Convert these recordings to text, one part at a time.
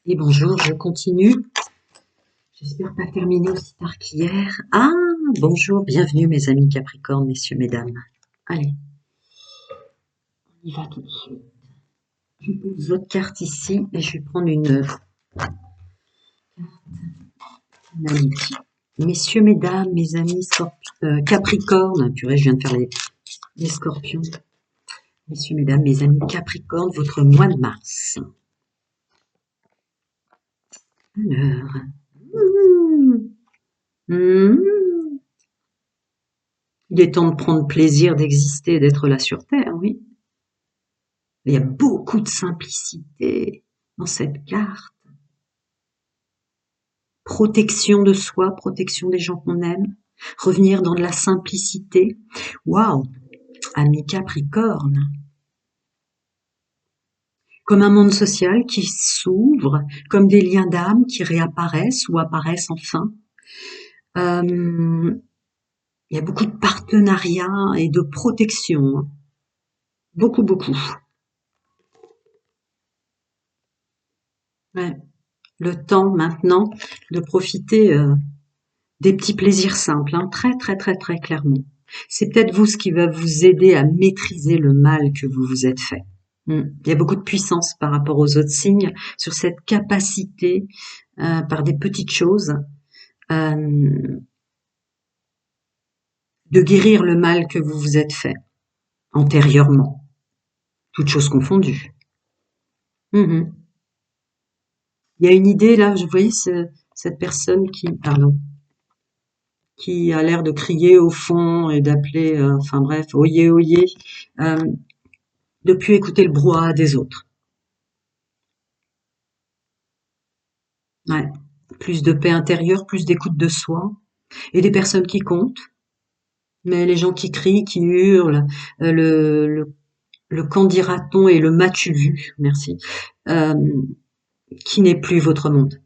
Et bonjour, je continue. J'espère pas terminer aussi tard qu'hier. Ah, bonjour, bienvenue mes amis Capricorne, messieurs, mesdames. Allez, on y va tout de suite. Je pose votre carte ici et je vais prendre une analytique. Messieurs, mesdames, mes amis Capricorne, purée, je viens de faire les scorpions. Messieurs, mesdames, mes amis Capricorne, votre mois de mars. Alors, il est temps de prendre plaisir d'exister, d'être là sur Terre, oui. Il y a beaucoup de simplicité dans cette carte. Protection de soi, protection des gens qu'on aime, revenir dans de la simplicité. Waouh, ami Capricorne. Comme un monde social qui s'ouvre, comme des liens d'âme qui réapparaissent ou apparaissent enfin. Il y a beaucoup de partenariats et de protection. Beaucoup, beaucoup. Ouais. Le temps maintenant de profiter des petits plaisirs simples, hein, très, très, très, très clairement. C'est peut-être vous ce qui va vous aider à maîtriser le mal que vous vous êtes fait. Il y a beaucoup de puissance par rapport aux autres signes sur cette capacité, par des petites choses, de guérir le mal que vous vous êtes fait antérieurement, toutes choses confondues. Il y a une idée là, je voyais cette personne qui a l'air de crier au fond et d'appeler, enfin bref, oyez, oyez, de plus écouter le brouhaha des autres. Ouais. Plus de paix intérieure, plus d'écoute de soi, et des personnes qui comptent. Mais les gens qui crient, qui hurlent, le qu'en dira-t-on et le m'as-tu vu, merci, qui n'est plus votre monde.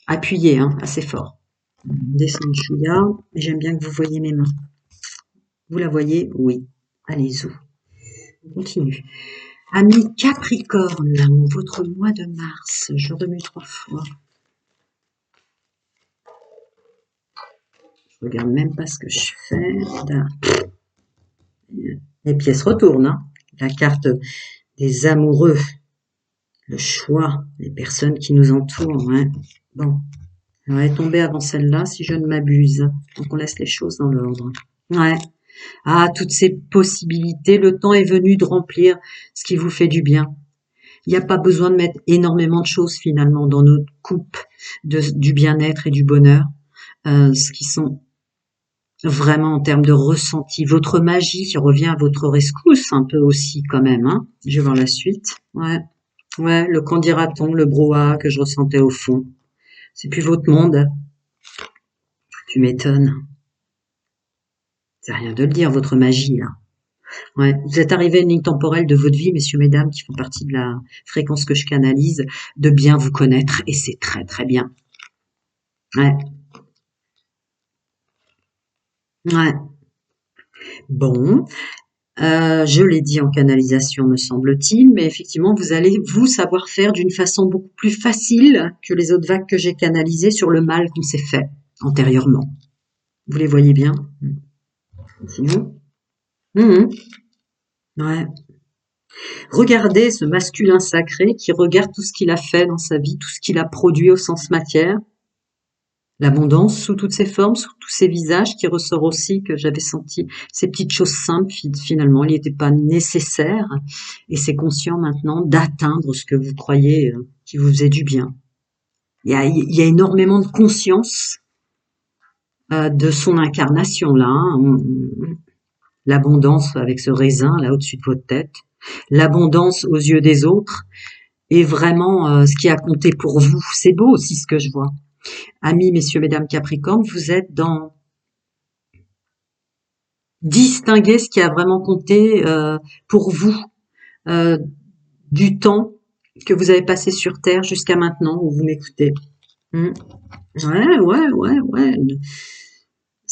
Appuyez, hein, assez fort. Descendre chouïa, et j'aime bien que vous voyez mes mains. Vous la voyez? Oui. Allez-y. On continue. Ami Capricorne, votre mois de mars, je remue 3 fois. Je regarde même pas ce que je fais. Là. Les pièces retournent, hein. La carte des amoureux, le choix, les personnes qui nous entourent. Hein. Bon, elle est tombée avant celle-là, si je ne m'abuse. Donc on laisse les choses dans l'ordre. Ouais. Ah, toutes ces possibilités, le temps est venu de remplir ce qui vous fait du bien. Il n'y a pas besoin de mettre énormément de choses finalement dans notre coupe du bien-être et du bonheur, ce qui sont vraiment en termes de ressenti. Votre magie revient à votre rescousse un peu aussi quand même. Hein. Je vais voir la suite. Ouais, ouais, le qu'en dira-t-on, le brouhaha que je ressentais au fond. C'est plus votre monde. Tu m'étonnes. C'est rien de le dire, votre magie là. Ouais, vous êtes arrivé à une ligne temporelle de votre vie, messieurs, mesdames, qui font partie de la fréquence que je canalise, de bien vous connaître, et c'est très très bien. Ouais. Ouais. Bon, je l'ai dit en canalisation, me semble-t-il, mais effectivement, vous allez vous savoir faire d'une façon beaucoup plus facile que les autres vagues que j'ai canalisées sur le mal qu'on s'est fait antérieurement. Vous les voyez bien? Sinon, ouais. Regardez ce masculin sacré qui regarde tout ce qu'il a fait dans sa vie, tout ce qu'il a produit au sens matière. L'abondance sous toutes ses formes, sous tous ses visages, qui ressort aussi que j'avais senti ces petites choses simples, finalement, il n'était pas nécessaire, et c'est conscient maintenant d'atteindre ce que vous croyez qui vous faisait du bien. Il y a énormément de conscience de son incarnation là, hein. L'abondance avec ce raisin là au-dessus de votre tête, l'abondance aux yeux des autres, et vraiment ce qui a compté pour vous. C'est beau aussi ce que je vois. Amis, messieurs, mesdames Capricorne, vous êtes dans distinguer ce qui a vraiment compté pour vous du temps que vous avez passé sur Terre jusqu'à maintenant où vous m'écoutez. Ouais.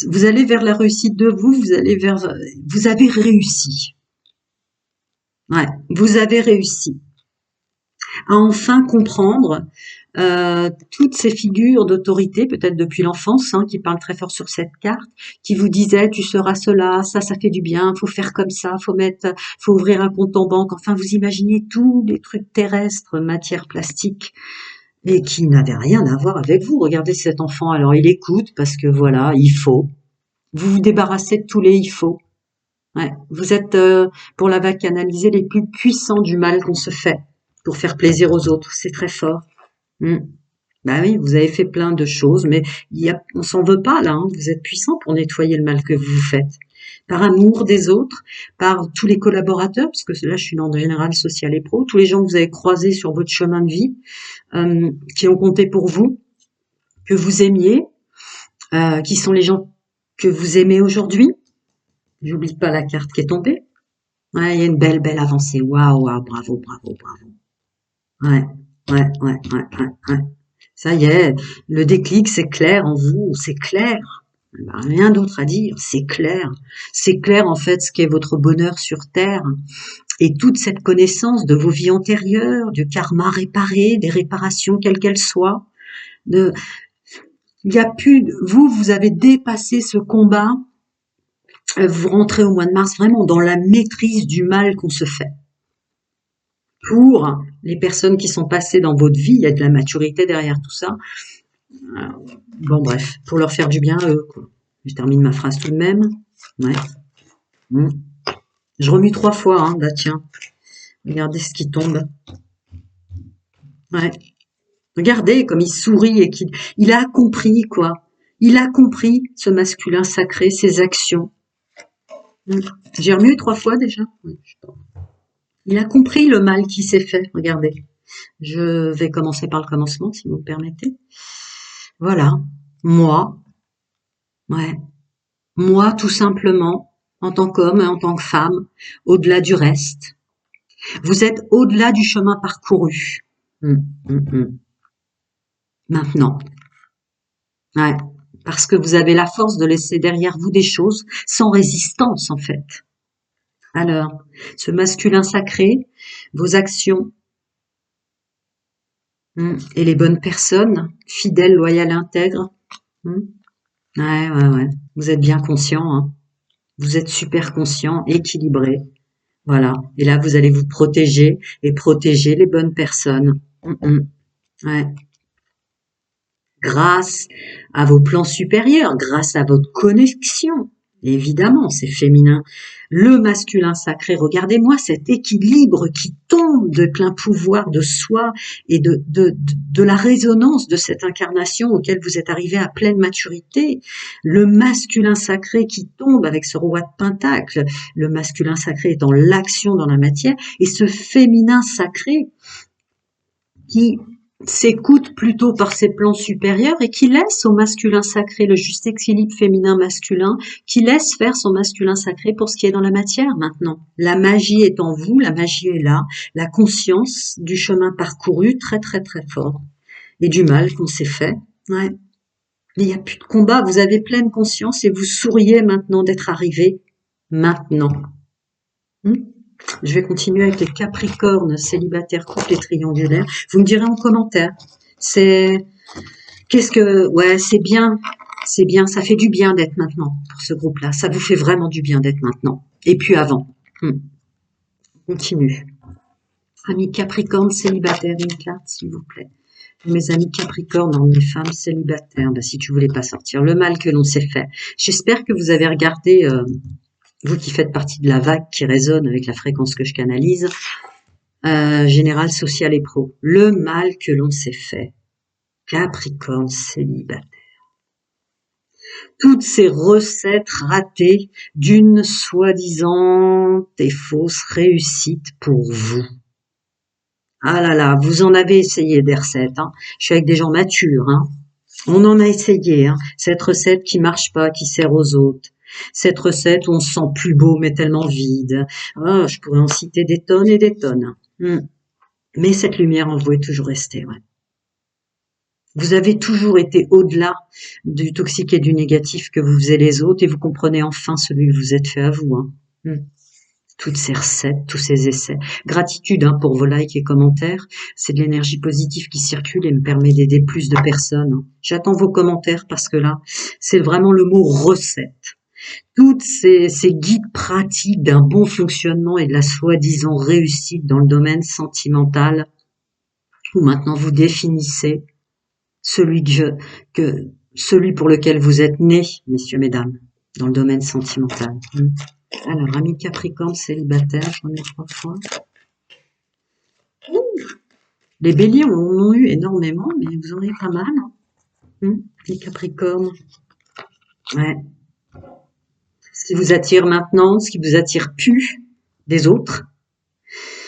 Vous allez vers la réussite de vous allez vous avez réussi. Ouais, vous avez réussi à enfin comprendre toutes ces figures d'autorité, peut-être depuis l'enfance, hein, qui parlent très fort sur cette carte, qui vous disaient tu seras cela, ça fait du bien, faut faire comme ça, faut ouvrir un compte en banque. Enfin, vous imaginez tous les trucs terrestres, matière plastique, et qui n'avaient rien à voir avec vous. Regardez cet enfant, alors il écoute parce que voilà, il faut. Vous vous débarrassez de tous les il faut. Ouais. Vous êtes, pour la vague canalisée, les plus puissants du mal qu'on se fait pour faire plaisir aux autres. C'est très fort. Mm. Bah oui, vous avez fait plein de choses, mais on s'en veut pas là, hein. Vous êtes puissant pour nettoyer le mal que vous faites. Par amour des autres, par tous les collaborateurs, parce que là je suis dans le général social et pro, tous les gens que vous avez croisés sur votre chemin de vie, qui ont compté pour vous, que vous aimiez, qui sont les gens que vous aimez aujourd'hui. J'oublie pas la carte qui est tombée. Ouais, il y a une belle avancée. Waouh, waouh, bravo, bravo, bravo. Ouais, ouais. Ça y est, le déclic, c'est clair en vous, c'est clair. Ben, rien d'autre à dire, c'est clair. C'est clair en fait ce qu'est votre bonheur sur Terre et toute cette connaissance de vos vies antérieures, du karma réparé, des réparations quelles qu'elles soient. Il y a plus, vous avez dépassé ce combat. Vous rentrez au mois de mars vraiment dans la maîtrise du mal qu'on se fait. Pour les personnes qui sont passées dans votre vie, il y a de la maturité derrière tout ça. Bon bref, pour leur faire du bien à eux, quoi. Je termine ma phrase tout de même. Ouais. Je remue 3 fois, hein. Bah tiens, regardez ce qui tombe. Ouais. Regardez comme il sourit et il a compris, quoi. Il a compris ce masculin sacré, ses actions. J'ai remué 3 fois déjà. Il a compris le mal qui s'est fait. Regardez. Je vais commencer par le commencement, si vous me permettez. Voilà. Moi. Ouais. Moi, tout simplement, en tant qu'homme et en tant que femme, au-delà du reste. Vous êtes au-delà du chemin parcouru. Maintenant. Ouais. Parce que vous avez la force de laisser derrière vous des choses sans résistance, en fait. Alors, ce masculin sacré, vos actions, et les bonnes personnes, fidèles, loyales, intègres. Ouais. Vous êtes bien conscient, hein. Vous êtes super conscient, équilibré. Voilà. Et là, vous allez vous protéger et protéger les bonnes personnes. Ouais. Grâce à vos plans supérieurs, grâce à votre connexion. Évidemment, c'est féminin. Le masculin sacré, regardez-moi cet équilibre qui tombe de plein pouvoir de soi et de la résonance de cette incarnation auquel vous êtes arrivé à pleine maturité. Le masculin sacré qui tombe avec ce roi de pentacle. Le masculin sacré est dans l'action, dans la matière. Et ce féminin sacré qui s'écoute plutôt par ses plans supérieurs et qui laisse au masculin sacré le juste équilibre féminin-masculin, qui laisse faire son masculin sacré pour ce qui est dans la matière maintenant. La magie est en vous, la magie est là, la conscience du chemin parcouru très très très fort et du mal qu'on s'est fait. Ouais. Mais il n'y a plus de combat, vous avez pleine conscience et vous souriez maintenant d'être arrivé maintenant. Je vais continuer avec les Capricornes, célibataires, couple et triangulaires. Vous me direz en commentaire. Ouais, c'est bien, ça fait du bien d'être maintenant pour ce groupe-là. Ça vous fait vraiment du bien d'être maintenant. Et puis avant. On continue. Amis Capricornes, célibataires, une carte, s'il vous plaît. Mes amis Capricornes, mes femmes célibataires, si tu voulais pas sortir. Le mal que l'on s'est fait. J'espère que vous avez regardé... vous qui faites partie de la vague qui résonne avec la fréquence que je canalise, général, social et pro. Le mal que l'on s'est fait. Capricorne célibataire. Toutes ces recettes ratées d'une soi-disant et fausse réussite pour vous. Ah là là, vous en avez essayé des recettes. Hein. Je suis avec des gens matures. Hein. On en a essayé. Hein. Cette recette qui marche pas, qui sert aux autres. Cette recette où on se sent plus beau mais tellement vide. Oh, je pourrais en citer des tonnes et des tonnes. Mais cette lumière en vous est toujours restée. Ouais. Vous avez toujours été au-delà du toxique et du négatif que vous faisiez les autres et vous comprenez enfin celui que vous êtes fait à vous. Hein. toutes ces recettes, tous ces essais. Gratitude hein, pour vos likes et commentaires. C'est de l'énergie positive qui circule et me permet d'aider plus de personnes. J'attends vos commentaires parce que là, c'est vraiment le mot recette. Toutes ces guides pratiques d'un bon fonctionnement et de la soi-disant réussite dans le domaine sentimental, où maintenant vous définissez celui celui pour lequel vous êtes né, messieurs, mesdames, dans le domaine sentimental. Alors, ami Capricorne célibataire, j'en ai 3 fois. Les béliers en ont eu énormément, mais vous en avez pas mal. Hein. Les Capricornes. Ouais. Ce qui vous attire maintenant, ce qui vous attire plus des autres,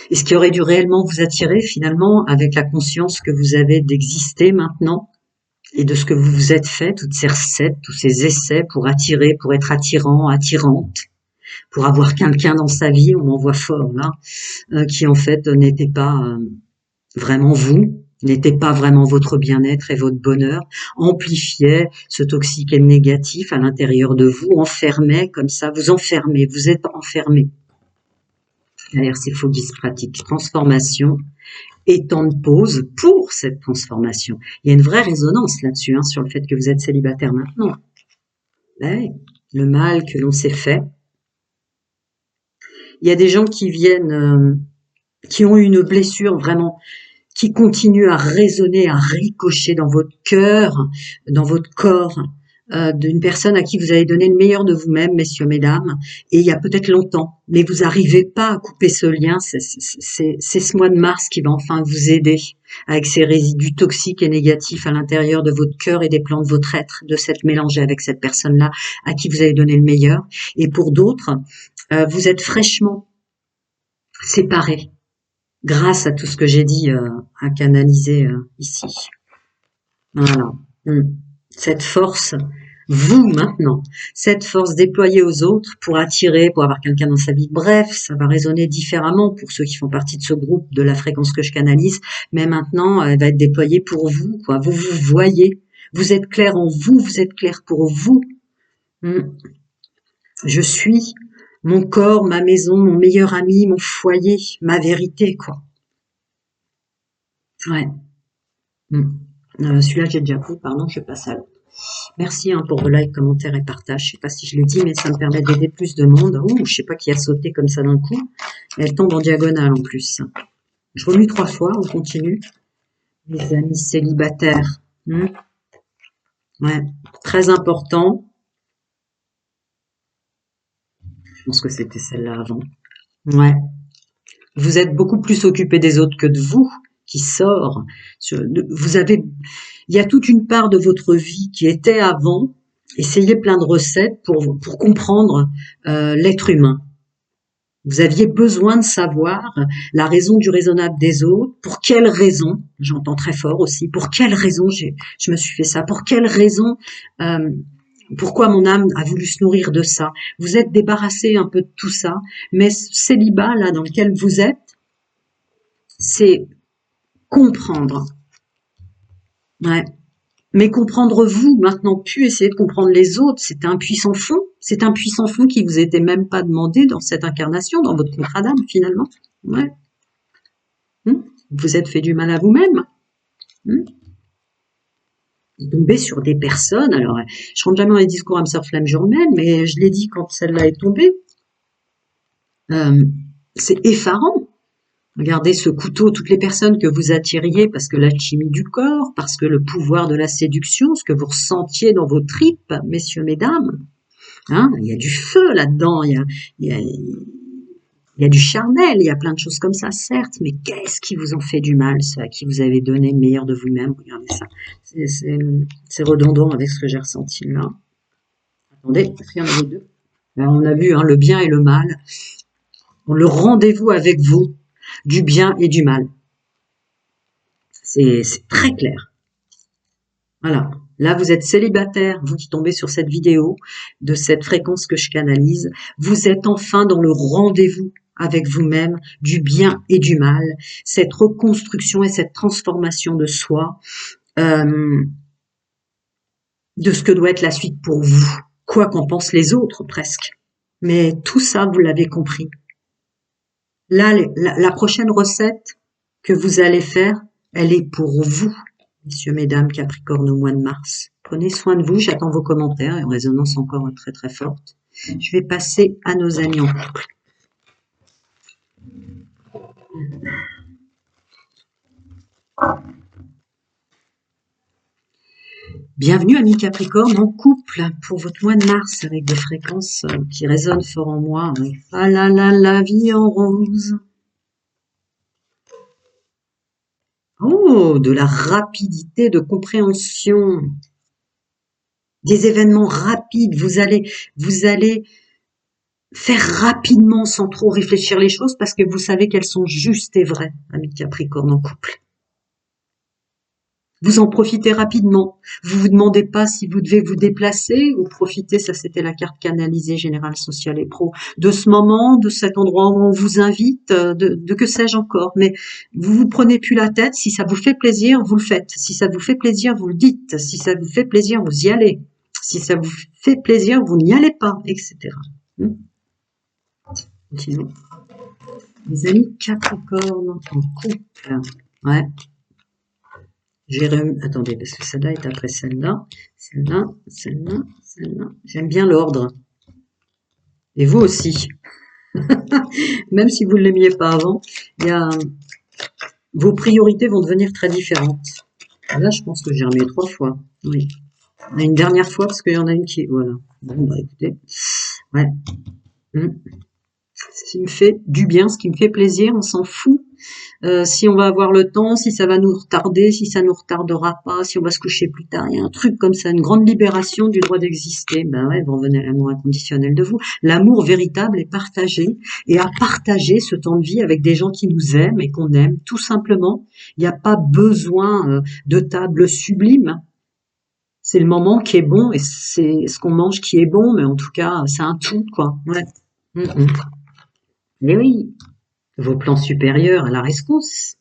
et ce qui aurait dû réellement vous attirer finalement avec la conscience que vous avez d'exister maintenant et de ce que vous vous êtes fait, toutes ces recettes, tous ces essais pour attirer, pour être attirant, attirante, pour avoir quelqu'un dans sa vie, on en voit fort là, qui en fait n'était pas vraiment vous, n'était pas vraiment votre bien-être et votre bonheur, amplifiait ce toxique et négatif à l'intérieur de vous, enfermait comme ça, vous enfermez, vous êtes enfermé. D'ailleurs, c'est faux guise pratique, transformation et temps de pause pour cette transformation. Il y a une vraie résonance là-dessus, hein, sur le fait que vous êtes célibataire maintenant. Ouais, le mal que l'on s'est fait. Il y a des gens qui viennent, qui ont eu une blessure vraiment, qui continue à résonner, à ricocher dans votre cœur, dans votre corps, d'une personne à qui vous avez donné le meilleur de vous-même, messieurs, mesdames, et il y a peut-être longtemps, mais vous n'arrivez pas à couper ce lien. C'est ce mois de mars qui va enfin vous aider avec ces résidus toxiques et négatifs à l'intérieur de votre cœur et des plans de votre être, de s'être mélangé avec cette personne-là à qui vous avez donné le meilleur. Et pour d'autres, vous êtes fraîchement séparés grâce à tout ce que j'ai dit à canaliser ici. Voilà. Cette force, vous maintenant, cette force déployée aux autres pour attirer, pour avoir quelqu'un dans sa vie. Bref, ça va résonner différemment pour ceux qui font partie de ce groupe de la fréquence que je canalise, mais maintenant, elle va être déployée pour vous, quoi. Vous vous voyez, vous êtes clair en vous, vous êtes clair pour vous. Je suis mon corps, ma maison, mon meilleur ami, mon foyer, ma vérité, quoi. Ouais. Celui-là, j'ai déjà pris, pardon, je passe à l'autre. Merci hein, pour vos likes, commentaires et partages. Je sais pas si je l'ai dit, mais ça me permet d'aider plus de monde. Ouh, je sais pas qui a sauté comme ça d'un coup. Elle tombe en diagonale en plus. Je remue 3 fois, on continue. Les amis célibataires. Ouais, très important. Je pense que c'était celle-là avant. Ouais. Vous êtes beaucoup plus occupé des autres que de vous, qui sort. Vous avez, il y a toute une part de votre vie qui était avant. Essayez plein de recettes pour comprendre l'être humain. Vous aviez besoin de savoir la raison du raisonnable des autres. Pour quelle raison, j'entends très fort aussi, pour quelle raison je me suis fait ça, pour quelle raison, pourquoi mon âme a voulu se nourrir de ça. Vous êtes débarrassé un peu de tout ça, mais ce célibat là dans lequel vous êtes, c'est comprendre. Ouais. Mais comprendre vous, maintenant, plus essayer de comprendre les autres, c'est un puissant fond. C'est un puissant fond qui vous était même pas demandé dans cette incarnation, dans votre contrat d'âme, finalement. Ouais. Vous êtes fait du mal à vous-même. Tomber sur des personnes, alors, je rentre jamais dans les discours âme sœur flamme jumelle, mais je l'ai dit quand celle-là est tombée. C'est effarant. Regardez ce couteau, toutes les personnes que vous attiriez parce que l'alchimie du corps, parce que le pouvoir de la séduction, ce que vous ressentiez dans vos tripes, messieurs, mesdames. Hein, il y a du feu là-dedans, il y a du charnel, il y a plein de choses comme ça, certes, mais qu'est-ce qui vous en fait du mal, ceux à qui vous avez donné le meilleur de vous-même? Regardez ça. C'est redondant avec ce que j'ai ressenti là. Attendez, il y en avait deux. Alors, on a vu hein, le bien et le mal. Le rendez-vous avec vous, du bien et du mal. C'est très clair. Voilà. Là, vous êtes célibataire, vous qui tombez sur cette vidéo, de cette fréquence que je canalise. Vous êtes enfin dans le rendez-vous avec vous-même, du bien et du mal. Cette reconstruction et cette transformation de soi, de ce que doit être la suite pour vous. Quoi qu'en pensent les autres, presque. Mais tout ça, vous l'avez compris. Là, la prochaine recette que vous allez faire, elle est pour vous, messieurs, mesdames, Capricorne au mois de mars. Prenez soin de vous, j'attends vos commentaires, une résonance encore très très forte. Je vais passer à nos amis en couple. Bienvenue, amis Capricorne, en couple pour votre mois de mars avec des fréquences qui résonnent fort en moi. Ah là là, la vie en rose. Oh, de la rapidité de compréhension, des événements rapides. Vous allez faire rapidement sans trop réfléchir les choses parce que vous savez qu'elles sont justes et vraies, amis Capricorne en couple. Vous en profitez rapidement. Vous vous demandez pas si vous devez vous déplacer ou profiter, ça c'était la carte canalisée générale sociale et pro, de ce moment, de cet endroit où on vous invite, de que sais-je encore. Mais vous vous prenez plus la tête. Si ça vous fait plaisir, vous le faites. Si ça vous fait plaisir, vous le dites. Si ça vous fait plaisir, vous y allez. Si ça vous fait plaisir, vous n'y allez pas, etc. Continuons. Les amis Capricorne en couple. Ouais. Attendez, parce que celle-là est après celle-là. Celle-là, celle-là, celle-là. J'aime bien l'ordre. Et vous aussi. Même si vous ne l'aimiez pas avant, vos priorités vont devenir très différentes. Là, je pense que j'ai remis 3 fois. Oui. Une dernière fois, parce qu'il y en a une qui... Voilà. Bon, bah écoutez. Ouais. Ce qui me fait du bien, ce qui me fait plaisir, on s'en fout. Si on va avoir le temps, si ça va nous retarder, si ça nous retardera pas, si on va se coucher plus tard, il y a un truc comme ça, une grande libération du droit d'exister. Ben ouais, vous revenez à l'amour inconditionnel de vous. L'amour véritable est partagé, et à partager ce temps de vie avec des gens qui nous aiment et qu'on aime, tout simplement. Il n'y a pas besoin de table sublime. C'est le moment qui est bon, et c'est ce qu'on mange qui est bon, mais en tout cas, c'est un tout, quoi. Ouais. Mais oui, vos plans supérieurs à la rescousse.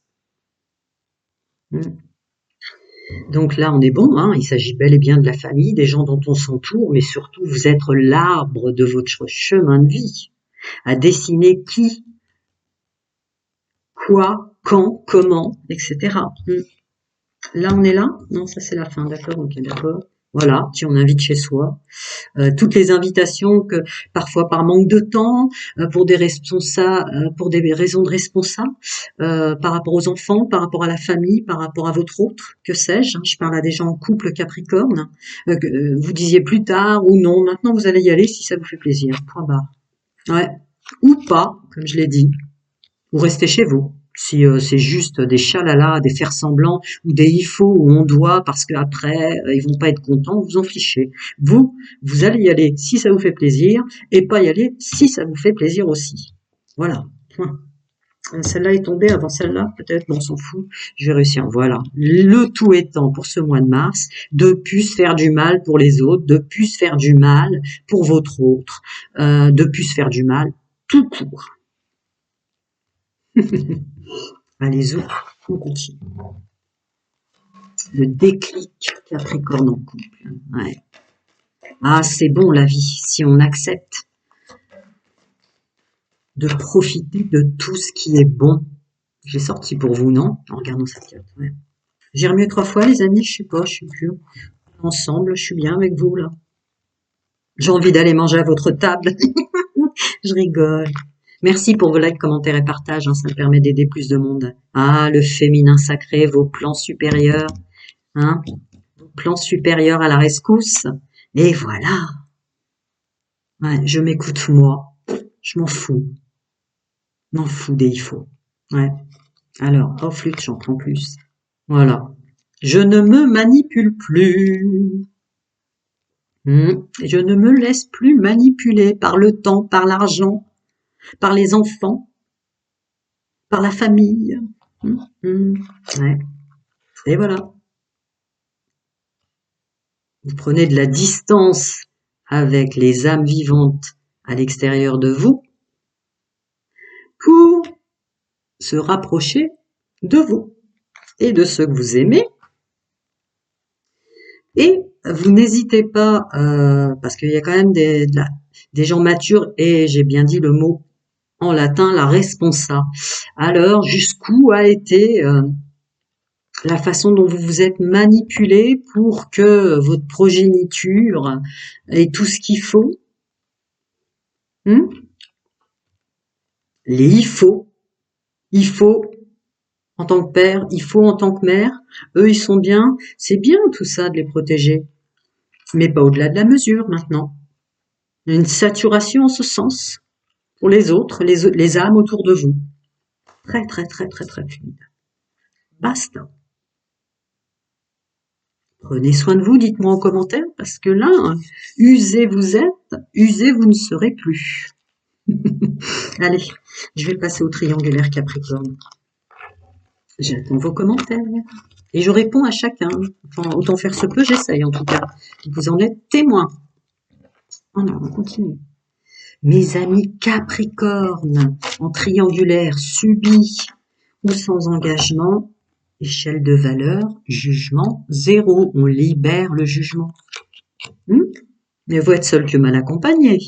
Donc là, on est bon, hein, il s'agit bel et bien de la famille, des gens dont on s'entoure, mais surtout, vous êtes l'arbre de votre chemin de vie, à dessiner qui, quoi, quand, comment, etc. Là, on est là? Non, ça c'est la fin, d'accord, ok, d'accord. Voilà, qui on invite chez soi. Toutes les invitations que parfois par manque de temps, pour des responsables, pour des raisons de responsables, par rapport aux enfants, par rapport à la famille, par rapport à votre autre, que sais-je. Je parle à des gens en couple Capricorne. Vous disiez plus tard ou non. Maintenant, vous allez y aller si ça vous fait plaisir. Point barre. Ouais. Ou pas, comme je l'ai dit. Ou restez chez vous. Si c'est juste des chalalas, des faire semblants ou des il faut ou on doit parce qu'après ils vont pas être contents, vous en fichez. Vous allez y aller si ça vous fait plaisir et pas y aller si ça vous fait plaisir aussi. Voilà. Point. Celle-là est tombée avant celle-là, peut-être, mais on s'en fout. Je vais réussir. Voilà. Le tout étant pour ce mois de mars, de plus se faire du mal pour les autres, de plus se faire du mal pour votre autre, de plus se faire du mal tout court. Allez, on continue. Le déclic Capricorne en couple. Ouais. Ah, c'est bon la vie, si on accepte de profiter de tout ce qui est bon. J'ai sorti pour vous, non? En regardant cette carte, ouais. J'ai remué 3 fois, les amis, je sais pas, je suis plus ensemble, je suis bien avec vous, là. J'ai envie d'aller manger à votre table. Je rigole. Merci pour vos likes, commentaires et partages, hein, ça me permet d'aider plus de monde. Ah, le féminin sacré, vos plans supérieurs, hein, vos plans supérieurs à la rescousse. Et voilà. Ouais, je m'écoute moi. Je m'en fous. M'en fous des il faut. Ouais. Alors, oh flûte, j'en prends plus. Voilà. Je ne me manipule plus. Je ne me laisse plus manipuler par le temps, par l'argent, par les enfants, par la famille. Ouais. Et voilà. Vous prenez de la distance avec les âmes vivantes à l'extérieur de vous pour se rapprocher de vous et de ceux que vous aimez. Et vous n'hésitez pas, parce qu'il y a quand même des gens matures, et j'ai bien dit le mot En latin, la responsa. Alors, jusqu'où a été la façon dont vous vous êtes manipulé pour que votre progéniture ait tout ce qu'il faut? Les il faut en tant que père, il faut en tant que mère, eux ils sont bien, c'est bien tout ça de les protéger, mais pas au-delà de la mesure maintenant. Il y a une saturation en ce sens pour les autres, les âmes autour de vous. Très très très très très fluide. Basta. Prenez soin de vous, dites-moi en commentaire, parce que là, usé vous êtes, usé vous ne serez plus. Allez, je vais passer au triangulaire Capricorne. J'attends vos commentaires. Et je réponds à chacun. Enfin, autant faire se peut, j'essaye en tout cas. Vous en êtes témoin. Alors, on continue. Mes amis Capricorne, en triangulaire, subi ou sans engagement, échelle de valeur, jugement, 0. On libère le jugement. Mais vous êtes seul que mal accompagné.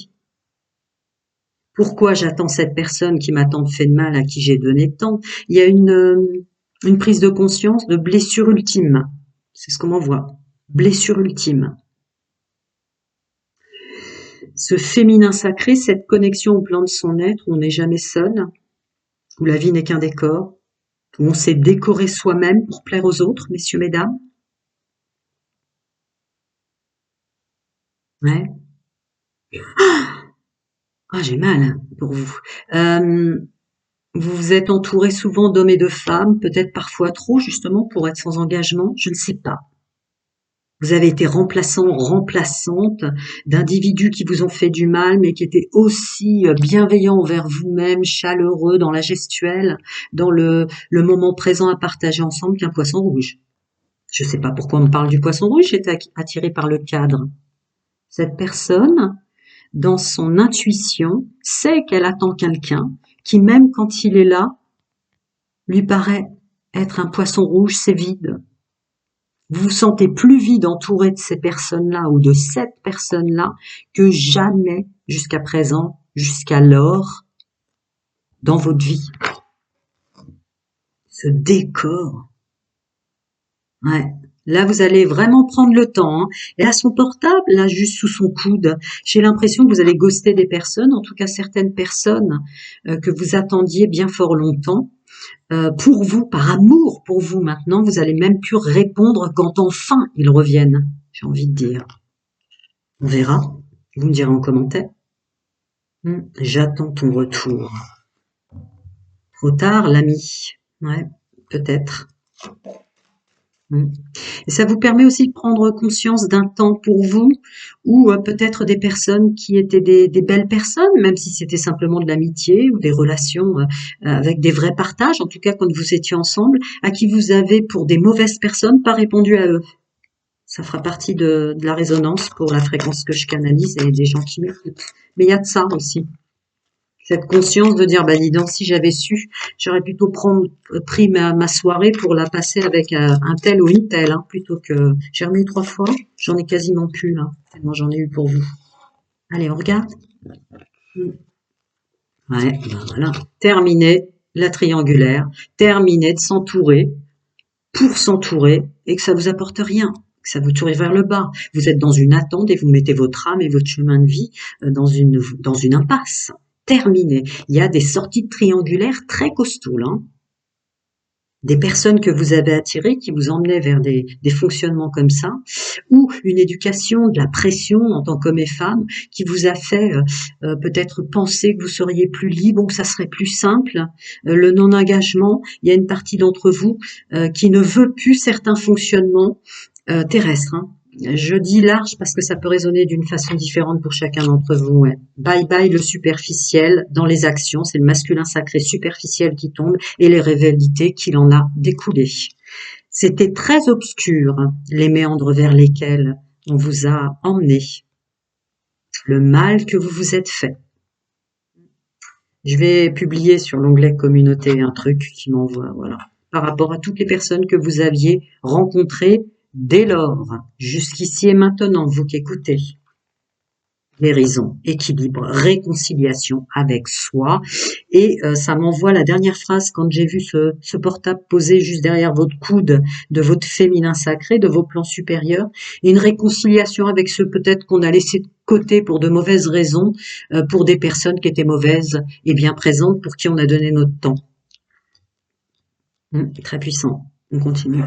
Pourquoi j'attends cette personne qui m'a tant fait de mal, à qui j'ai donné tant? Il y a une prise de conscience de blessure ultime. C'est ce qu'on m'envoie. Blessure ultime. Ce féminin sacré, cette connexion au plan de son être, où on n'est jamais seul, où la vie n'est qu'un décor, où on s'est décoré soi-même pour plaire aux autres, messieurs, mesdames. Ouais. Ah, j'ai mal pour vous. Vous vous êtes entouré souvent d'hommes et de femmes, peut-être parfois trop, justement, pour être sans engagement, je ne sais pas. Vous avez été remplaçant, remplaçante d'individus qui vous ont fait du mal, mais qui étaient aussi bienveillants envers vous-même, chaleureux dans la gestuelle, dans le moment présent à partager ensemble qu'un poisson rouge. Je ne sais pas pourquoi on me parle du poisson rouge, j'étais attirée par le cadre. Cette personne, dans son intuition, sait qu'elle attend quelqu'un qui, même quand il est là, lui paraît être un poisson rouge, c'est vide. Vous vous sentez plus vide entouré de ces personnes-là ou de cette personne-là que jamais jusqu'à présent, jusqu'alors, dans votre vie. Ce décor. Ouais. Là, vous allez vraiment prendre le temps. Et à son portable, là, juste sous son coude, j'ai l'impression que vous allez ghoster des personnes, en tout cas certaines personnes que vous attendiez bien fort longtemps. Pour vous, par amour pour vous maintenant, vous allez même plus répondre quand enfin ils reviennent, j'ai envie de dire. On verra, vous me direz en commentaire. J'attends ton retour. Trop tard, l'ami. Ouais, peut-être. Et ça vous permet aussi de prendre conscience d'un temps pour vous, ou peut-être des personnes qui étaient des belles personnes, même si c'était simplement de l'amitié ou des relations avec des vrais partages, en tout cas quand vous étiez ensemble, à qui vous avez, pour des mauvaises personnes, pas répondu à eux. Ça fera partie de la résonance pour la fréquence que je canalise et des gens qui m'écoutent. Mais il y a de ça aussi. Cette conscience de dire, bah dis donc, si j'avais su, j'aurais plutôt pris ma soirée pour la passer avec un tel ou une telle, hein, plutôt que... J'ai remis 3 fois, j'en ai quasiment plus, là, tellement j'en ai eu pour vous. Allez, on regarde. Ouais, ben voilà. Terminé la triangulaire, terminé de s'entourer pour s'entourer et que ça vous apporte rien, que ça vous tourne vers le bas. Vous êtes dans une attente et vous mettez votre âme et votre chemin de vie dans une impasse. Terminé. Il y a des sorties de triangulaires très costauds, hein. Des personnes que vous avez attirées qui vous emmenaient vers des fonctionnements comme ça, ou une éducation, de la pression en tant qu'homme et femme qui vous a fait peut-être penser que vous seriez plus libre ou que ça serait plus simple. Le non-engagement, il y a une partie d'entre vous qui ne veut plus certains fonctionnements terrestres, hein. Je dis large parce que ça peut résonner d'une façon différente pour chacun d'entre vous. Ouais. Bye bye le superficiel dans les actions, c'est le masculin sacré superficiel qui tombe et les révélités qu'il en a découlé. C'était très obscur, les méandres vers lesquels on vous a emmené, le mal que vous vous êtes fait. Je vais publier sur l'onglet communauté un truc qui m'envoie, voilà, par rapport à toutes les personnes que vous aviez rencontrées dès lors, jusqu'ici et maintenant, vous qui écoutez. guérison, équilibre, réconciliation avec soi. Et ça m'envoie la dernière phrase quand j'ai vu ce portable posé juste derrière votre coude de votre féminin sacré, de vos plans supérieurs, et une réconciliation avec ceux peut-être qu'on a laissé de côté pour de mauvaises raisons, pour des personnes qui étaient mauvaises et bien présentes, pour qui on a donné notre temps. Très puissant. On continue.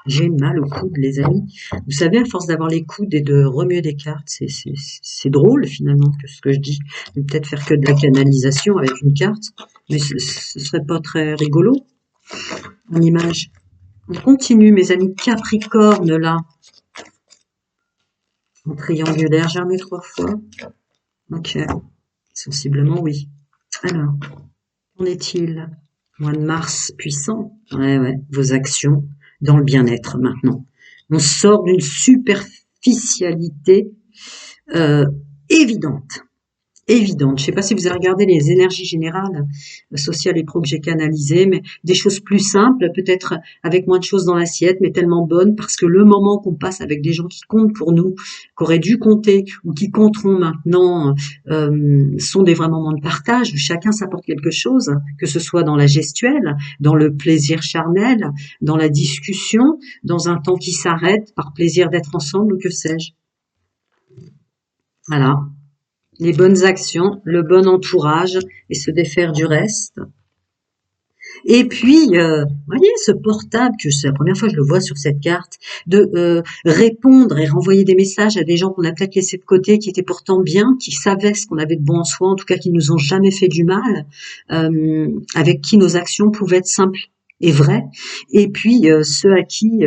J'ai mal au coude, les amis. Vous savez, à force d'avoir les coudes et de remuer des cartes, c'est drôle finalement que ce que je dis. Je vais peut-être faire que de la canalisation avec une carte, mais ce serait pas très rigolo en image. On continue, mes amis. Capricorne, là. En triangulaire, j'ai remis 3 fois. Ok. Sensiblement, oui. Alors, qu'en est-il? Mois de mars puissant. Ouais. Vos actions dans le bien-être maintenant. On sort d'une superficialité évidente. Je ne sais pas si vous avez regardé les énergies générales, sociales et pro que j'ai canalisées, mais des choses plus simples, peut-être avec moins de choses dans l'assiette, mais tellement bonnes, parce que le moment qu'on passe avec des gens qui comptent pour nous, qu'auraient dû compter ou qui compteront maintenant, sont des vrais moments de partage où chacun s'apporte quelque chose, que ce soit dans la gestuelle, dans le plaisir charnel, dans la discussion, dans un temps qui s'arrête par plaisir d'être ensemble ou que sais-je. Voilà. Les bonnes actions, le bon entourage et se défaire du reste. Et puis, vous voyez, ce portable, que c'est la première fois que je le vois sur cette carte, de répondre et renvoyer des messages à des gens qu'on a peut-être laissés de côté, qui étaient pourtant bien, qui savaient ce qu'on avait de bon en soi, en tout cas qui nous ont jamais fait du mal, avec qui nos actions pouvaient être simples et vraies. Et puis, ceux à qui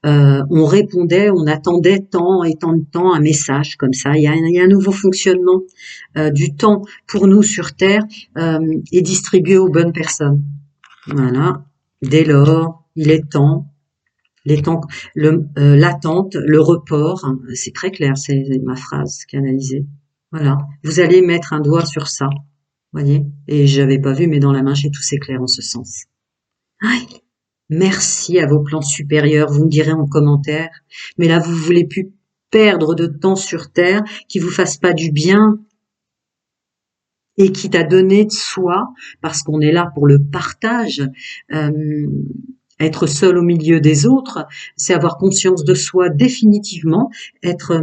on répondait, on attendait tant et tant de temps un message comme ça. Il y a un nouveau fonctionnement du temps pour nous sur Terre et distribué aux bonnes personnes. Voilà. Dès lors, il est temps, l'attente, le report, hein, c'est très clair, c'est ma phrase canalisée. Voilà. Vous allez mettre un doigt sur ça, voyez. Et j'avais pas vu, mais dans la main, j'ai tout s'éclaire en ce sens. Aïe. Merci à vos plans supérieurs, vous me direz en commentaire. Mais là, vous voulez plus perdre de temps sur Terre qui vous fasse pas du bien et qui t'a donné de soi, parce qu'on est là pour le partage. Être seul au milieu des autres, c'est avoir conscience de soi définitivement, être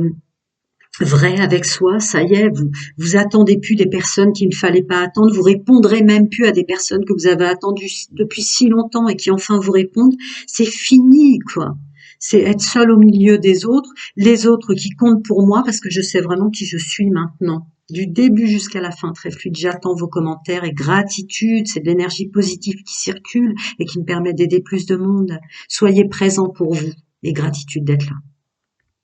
vrai avec soi, ça y est, vous attendez plus des personnes qu'il ne fallait pas attendre, vous répondrez même plus à des personnes que vous avez attendues depuis si longtemps et qui enfin vous répondent, c'est fini, quoi. C'est être seul au milieu des autres, les autres qui comptent pour moi parce que je sais vraiment qui je suis maintenant. Du début jusqu'à la fin, très fluide, j'attends vos commentaires et gratitude, c'est de l'énergie positive qui circule et qui me permet d'aider plus de monde. Soyez présents pour vous et gratitude d'être là.